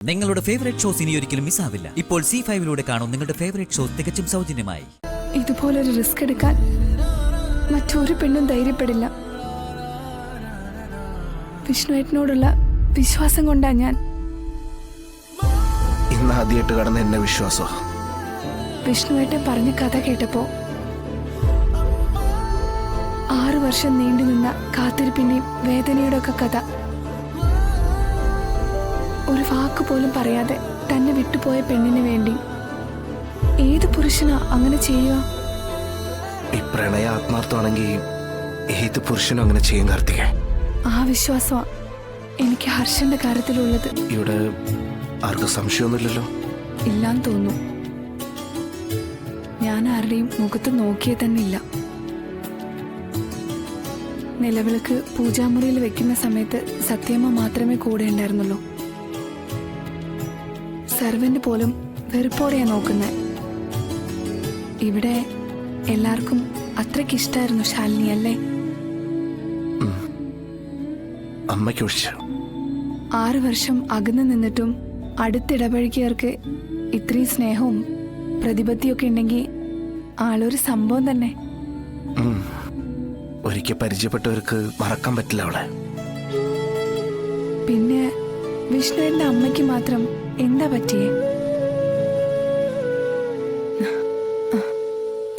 നിങ്ങളുടെ favourite shows ഇനി ഒരിക്കലും മിസ്സാവില്ല. ഇപ്പോൾ C5 കാണും നിങ്ങളുടെ ഫേവറേറ്റ് ഷോസ് തികച്ചും സൗജന്യമായി. ഇതുപോലൊരു റിസ്ക് എടുക്കാൻ മറ്റൊരു പെണ്ണും ധൈര്യപ്പെടില്ല. വിഷ്ണുവേട്ടനോടുള്ള വിശ്വാസം കൊണ്ടാ ഞാൻ. ഇന്ന് ആദ്യമായിട്ട് കടന്ന എന്നെ വിശ്വാസം. വിഷ്ണുവേട്ടൻ പറഞ്ഞ കഥ കേട്ടപ്പോ 6 വർഷം നീണ്ടു നിന്ന കാത്തിരിപ്പിന്റെയും വേദനയുടെ ഒക്കെ കഥ, ഒരു വാക്ക് പോലും പറയാതെ തന്നെ വിട്ടുപോയ പെണ്ണിന് വേണ്ടി ഏത് പുരുഷനാ അങ്ങനെ ചെയ്യുക? ഈ പ്രണയ ആത്മാർത്ഥമാണെങ്കിൽ ഏത് പുരുഷനും അങ്ങനെ ചെയ്യും കാർത്തികേ. ആ വിശ്വാസമാ എനിക്ക് ഹർഷന്റെ കാര്യത്തിലുള്ളത്. ഇവിടെ ആർക്കും സംശയമൊന്നുമില്ലല്ലോ? ഇല്ലാന്ന് തോന്നുന്നു. ഞാൻ ആരുടെയും മുഖത്ത് നോക്കിയേ തന്നെ ഇല്ല. നിലവിളക്ക് പൂജാമുറിയിൽ വെക്കുന്ന സമയത്ത് സത്യമ്മ മാത്രമേ കൂടെ ഉണ്ടായിരുന്നുള്ളൂ. സർവന്റ് പോലും വെറുപ്പോടെയാ നോക്കുന്നത്. ഇവിടെ എല്ലാവർക്കും അത്രയ്ക്ക് ഇഷ്ടമായിരുന്നു ശാലിനി, അല്ലേ? അമ്മയ്ക്ക് ഒഴിച്ചു 6 വർഷം അകന്നു നിന്നിട്ടും അടുത്തിടപഴകിയവർക്ക് ഇത്രയും സ്നേഹവും പ്രതിപത്തിയൊക്കെ ഉണ്ടെങ്കിൽ ആളൊരു സംഭവം തന്നെ. ഒരിക്കൽ പരിചയപ്പെട്ടവർക്ക് മറക്കാൻ പറ്റില്ല അവളെ. പിന്നെ വിഷ്ണുവിന്റെ അമ്മയ്ക്ക് മാത്രം എന്താ പറ്റിയേ?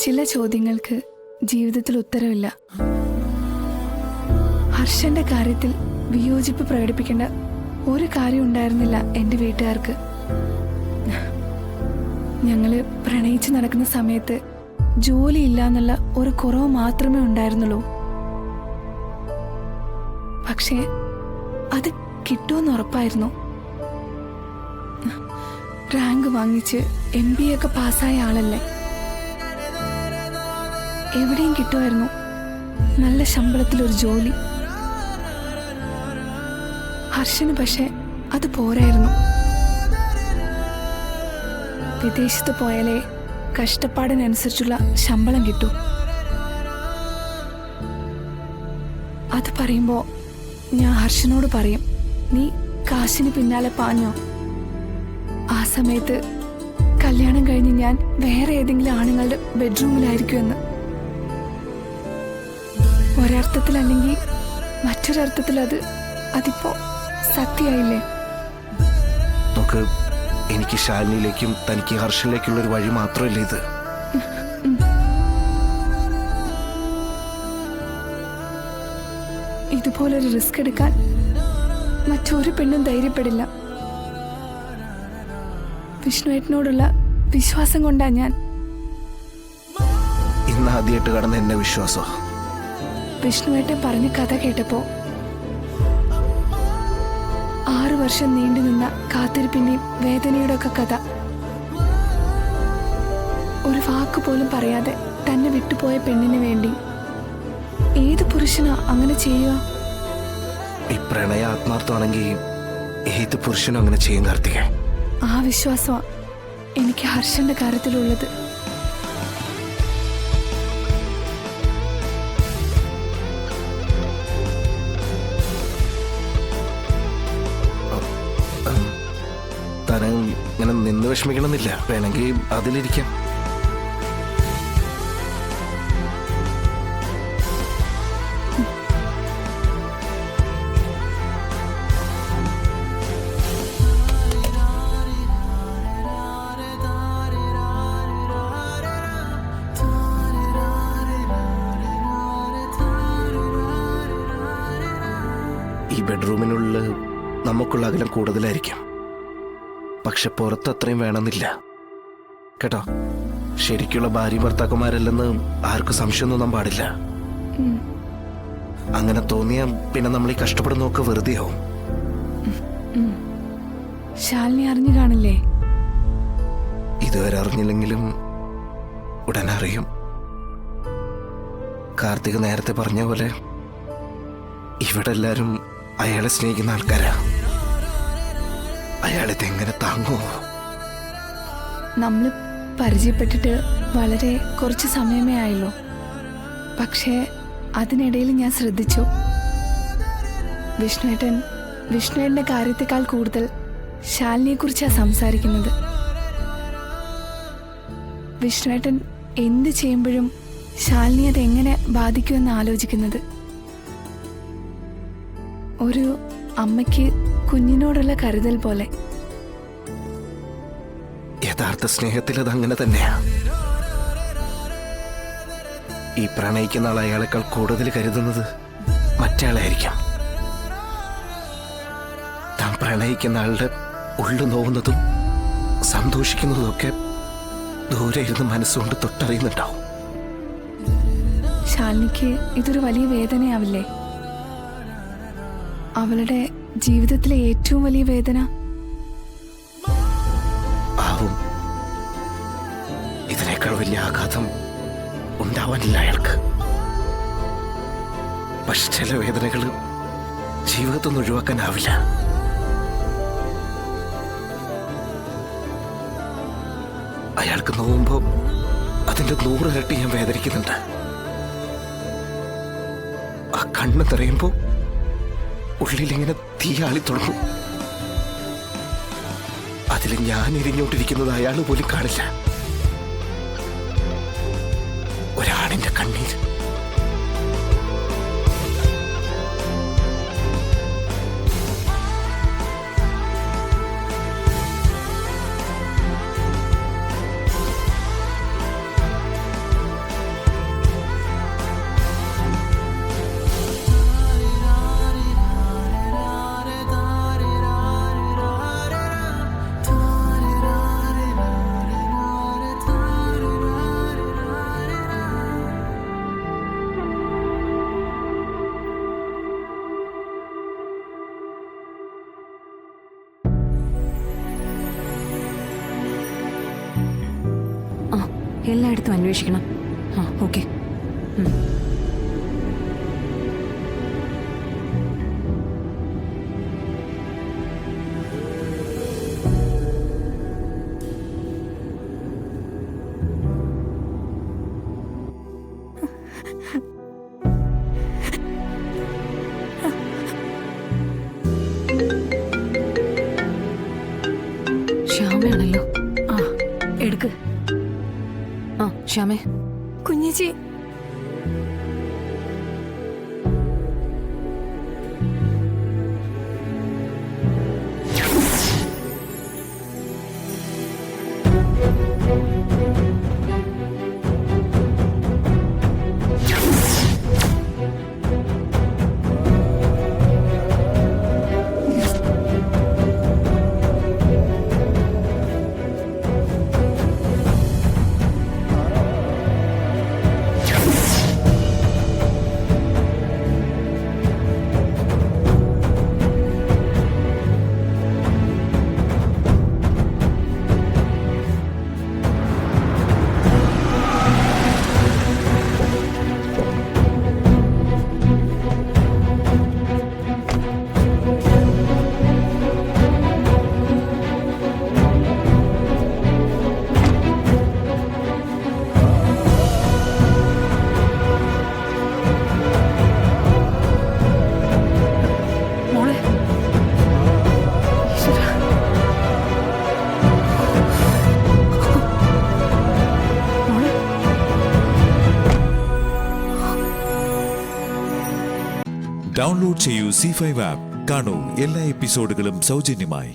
ചില ചോദ്യങ്ങൾക്ക് ജീവിതത്തിൽ ഉത്തരവില്ല. ഹർഷന്റെ കാര്യത്തിൽ വിയോജിപ്പ് പ്രകടിപ്പിക്കേണ്ട ഒരു കാര്യം ഉണ്ടായിരുന്നില്ല എൻ്റെ വീട്ടുകാർക്ക്. ഞങ്ങള് പ്രണയിച്ച് നടക്കുന്ന സമയത്ത് ജോലിയില്ല എന്നുള്ള ഒരു കുറവ് മാത്രമേ ഉണ്ടായിരുന്നുള്ളൂ. പക്ഷേ അത് കിട്ടുമെന്ന് ഉറപ്പായിരുന്നു. റാങ്ക് വാങ്ങിച്ച് MBA ഒക്കെ പാസ്സായ ആളല്ലേ, എവിടെയും കിട്ടുമായിരുന്നു നല്ല ശമ്പളത്തിലൊരു ജോലി. ഹർഷന് പക്ഷെ അത് പോരായിരുന്നു. വിദേശത്ത് പോയാലേ കഷ്ടപ്പാടിനനുസരിച്ചുള്ള ശമ്പളം കിട്ടൂ. അത് പറയുമ്പോ ഞാൻ ഹർഷനോട് പറയും, നീ കാശിന് പിന്നാലെ പാഞ്ഞോ? ആ സമയത്ത് കല്യാണം കഴിഞ്ഞ് ഞാൻ വേറെ ഏതെങ്കിലും ആണുങ്ങളുടെ ബെഡ്റൂമിലായിരിക്കുമെന്ന്. ഒരർത്ഥത്തിലല്ലെങ്കിൽ മറ്റൊരർത്ഥത്തിൽ അതിപ്പോ സത്യമായില്ലേ? നമുക്ക് എനിക്ക് ശാലിനിയിലേക്കും തനിക്ക് ഹർഷനിലേക്കുള്ള ഒരു വഴി മാത്രമല്ലേ ഇത്? ഇതുപോലൊരു റിസ്ക് എടുക്കാൻ മറ്റൊരു പെണ്ണും ധൈര്യപ്പെടില്ല. വിഷ്ണുവേട്ടനോടുള്ള വിശ്വാസം കൊണ്ടാ ഞാൻ. ഇന്ന് ആദ്യമായിട്ട് കടന്ന എന്നെ വിശ്വാസം. വിഷ്ണുവേട്ടൻ പറഞ്ഞ കഥ കേട്ടപ്പോ 6 വർഷം നീണ്ടു നിന്ന കാത്തിരിപ്പിന്റെയും വേദനയുടെ ഒക്കെ കഥ, ഒരു വാക്ക് പോലും പറയാതെ തന്നെ വിട്ടുപോയ പെണ്ണിന് വേണ്ടി ഏത് പുരുഷനാ അങ്ങനെ ചെയ്യുക? ഈ പ്രണയ ആത്മാർത്ഥമാണെങ്കിൽ ഏത് പുരുഷനും അങ്ങനെ ചെയ്യും കാർത്തികേ. ആ വിശ്വാസമാ എനിക്ക് ഹർഷന്റെ കാര്യത്തിലുള്ളത്. താനും ഇങ്ങനെ നിന്ന് വിഷമിക്കണമെന്നില്ല, വേണമെങ്കിൽ അതിലിരിക്കാം. ഈ ബെഡ്റൂമിനുള്ളിൽ നമുക്കുള്ള അകലം കൂടുതലായിരിക്കും, പക്ഷെ പുറത്ത് അത്രയും വേണമെന്നില്ല കേട്ടോ. ശരിക്കുള്ള ഭാര്യ ഭർത്താക്കന്മാരല്ലെന്ന് ആർക്കും സംശയം തോന്നാൻ പാടില്ല. അങ്ങനെ തോന്നിയാ പിന്നെ നമ്മൾ ഈ കഷ്ടപ്പെടുന്നൊക്കെ വെറുതെയാവും. ശാലിനി അറിഞ്ഞു കാണില്ലേ? ഇതുവരെ അറിഞ്ഞില്ലെങ്കിലും ഉടൻ അറിയും. കാർത്തിക് നേരത്തെ പറഞ്ഞ പോലെ ഇവിടെ എല്ലാരും അയാളെ സ്നേഹിക്കുന്ന ആൾക്കാരാ. അയാളിതെങ്ങനെ താങ്ങുമോ? നമ്മൾ പരിചയപ്പെട്ടിട്ട് വളരെ കുറച്ച് സമയമേ ആയല്ലോ. പക്ഷേ അതിനിടയിൽ ഞാൻ ശ്രദ്ധിച്ചു, വിഷ്ണുവേട്ടൻ്റെ കാര്യത്തെക്കാൾ കൂടുതൽ ശാലിനിയെ കുറിച്ചാ സംസാരിക്കുന്നത്. വിഷ്ണുവേട്ടൻ എന്ത് ചെയ്യുമ്പോഴും ശാലിനി അതെങ്ങനെ ബാധിക്കുമെന്ന് ആലോചിക്കുന്നത്. ഒരു അമ്മയ്ക്ക് കുഞ്ഞിനോടുള്ള കരുതൽ പോലെ. യഥാർത്ഥ സ്നേഹത്തിൽ അത് അങ്ങനെ തന്നെയാ. ഈ പ്രണയിക്കുന്ന ആൾ അയാളെക്കാൾ കൂടുതൽ കരുതുന്നത് മറ്റയാളായിരിക്കാം. താൻ പ്രണയിക്കുന്ന ആളുടെ ഉള്ളു നോവുന്നതും സന്തോഷിക്കുന്നതും ഒക്കെ ദൂരെ ഇരുന്ന് മനസ്സുകൊണ്ട് തൊട്ടറിയുന്നുണ്ടാവും. ശാലിനിക്ക് ഇതൊരു വലിയ വേദനയാവില്ലേ? അവളുടെ ജീവിതത്തിലെ ഏറ്റവും വലിയ വേദന. ആവും. ഇതിനേക്കാൾ വലിയ ആഘാതം ഉണ്ടാവാനില്ല അയാൾക്ക്. പക്ഷെ ചില വേദനകൾ ജീവിതത്തിൽ നിന്ന് ഒഴിവാക്കാനാവില്ല. അയാൾക്ക് നോവുമ്പോ അതിന്റെ 100 ഇരട്ടി ഞാൻ വേദനിക്കുന്നുണ്ട്. ആ കണ്ണ് നിറയുമ്പോ ഉള്ളിലിങ്ങനെ തീയാളി തുടങ്ങും. അതിൽ ഞാൻ എരിഞ്ഞോണ്ടിരിക്കുന്നത് അയാൾ പോലും കാണില്ല. ഒരാണിന്റെ കണ്ണീര്. എല്ലായിടത്തും അന്വേഷിക്കണം. ആ ഓക്കെ. ശ്യാമയാണല്ലോ. ആ എടുക്ക്. ആ ശ്യാമേ. കുഞ്ഞേച്ചി, ഡൗൺലോഡ് ചെയ്യൂ C5 ആപ്പ്. കാണൂ എല്ലാ എപ്പിസോഡുകളും സൗജന്യമായി.